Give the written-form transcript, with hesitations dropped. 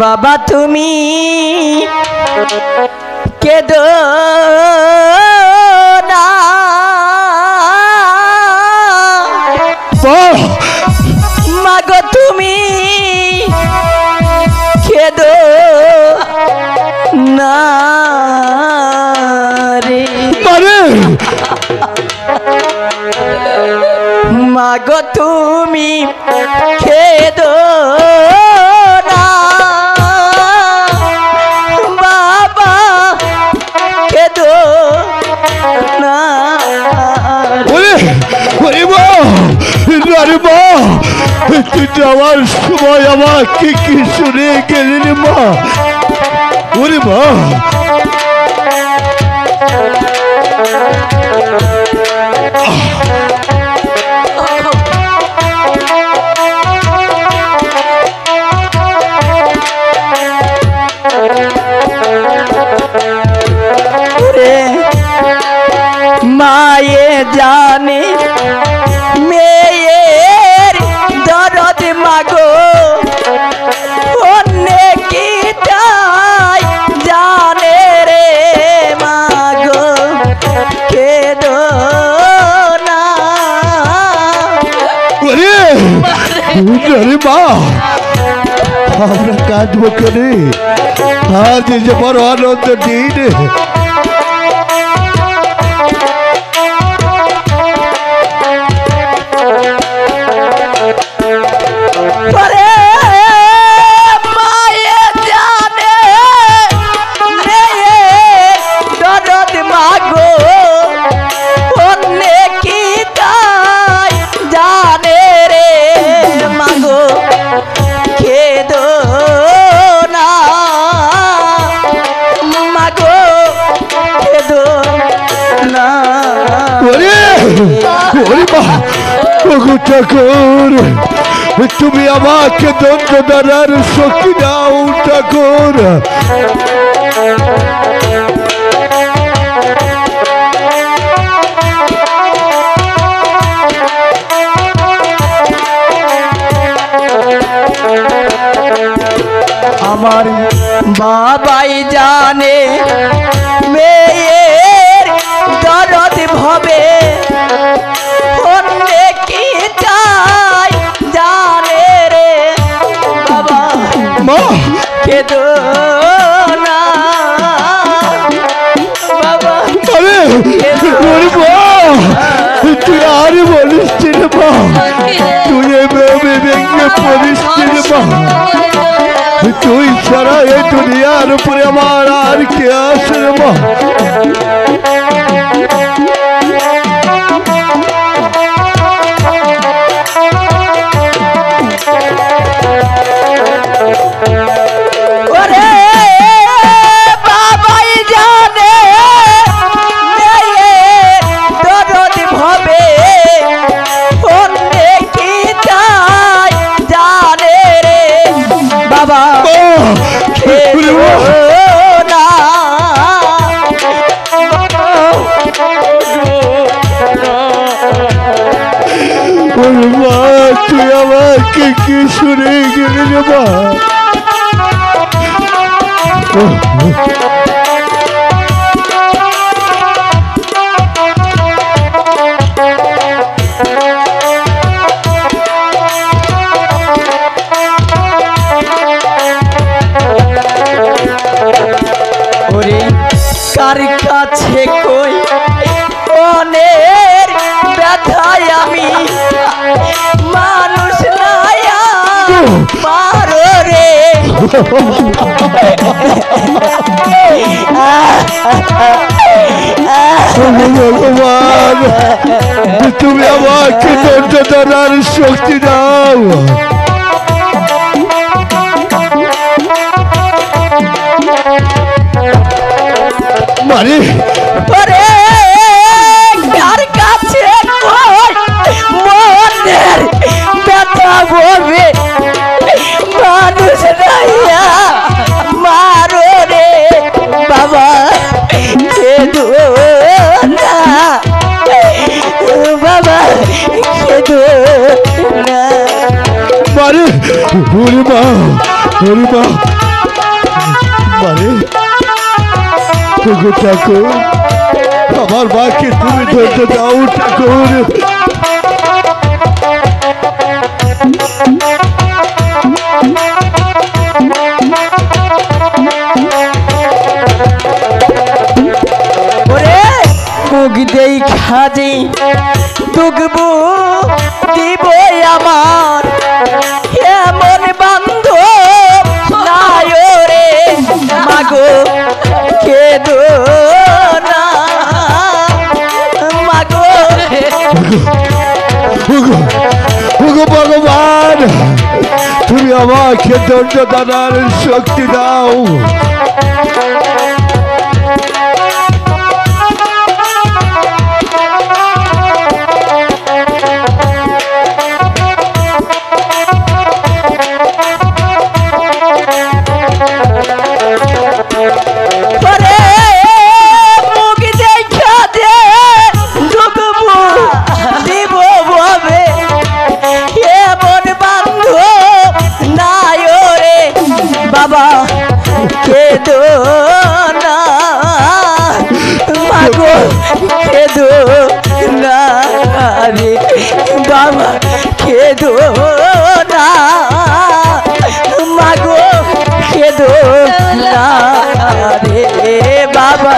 বাবা তুমি কেঁদো না, মাগো তুমি কেঁদো না রে, মাগো তুমি কেঁদো না, বাবা কেঁদো না। তুই যাওয়ার সময় আমাকে কি শুনে গেলি রে মা? ওরে মা, মায়ে জানে মেয়ের দরদ মাগো, অন্যে কি তাই জানে রে মাগো, কেঁদো না। মা আমরা কাঁদবো কেন? আজ যে বড় আনন্দ দিন। ঠাকুর তুমি আমাকে দণ্ড দ্বারার শক্তি দাও ঠাকুর। আমার বাবাই জানে মেয়ের দরদ ভবে, অন্যে কি চাই জানে রে বাবা, কেঁদো না বাবা, তুই আর বলিস রে মা, তুই ভেঙে পড়িস রে মা, তুই ছাড়া এই দুনিয়ার উপরে আমার আর কে আছে রে মা? তুই আমাকে কি শুনে গেলি রে মা? কার কাছে কই মনের ব্যথায় আমি, মানুষ নায়া পারো রে, তুমি আমাকে দণ্ড দ্বারার শক্তি দাও। মারি কার কাছে মনের ব্যথা বলবে, মানুষ নাইয়া মারো রে বাবা, কেঁদো না বাবা, কেঁদো না। ওরে মা, ওরে মা, মারে ওগো ঠাকুর, আমার মাকে তুমি ধৈর্য দাও ঠাকুর। ওরে মুখ দেই খাজি দুগবু দিব আমার এমন বান্ধব নাই রে মাগো কেদো না মাগো ওগো, ওগো ভগবান, তুমি আমাকে ধৈর্য দানার শক্তি দাও। ওরে মুখ দেখা দে দুগবু দিব ববে এমন বান্ধব নাই রে বাবা কেদো না মাগো কেদো না রে বাবা কেদো না মাগো কেদো না রে বাবা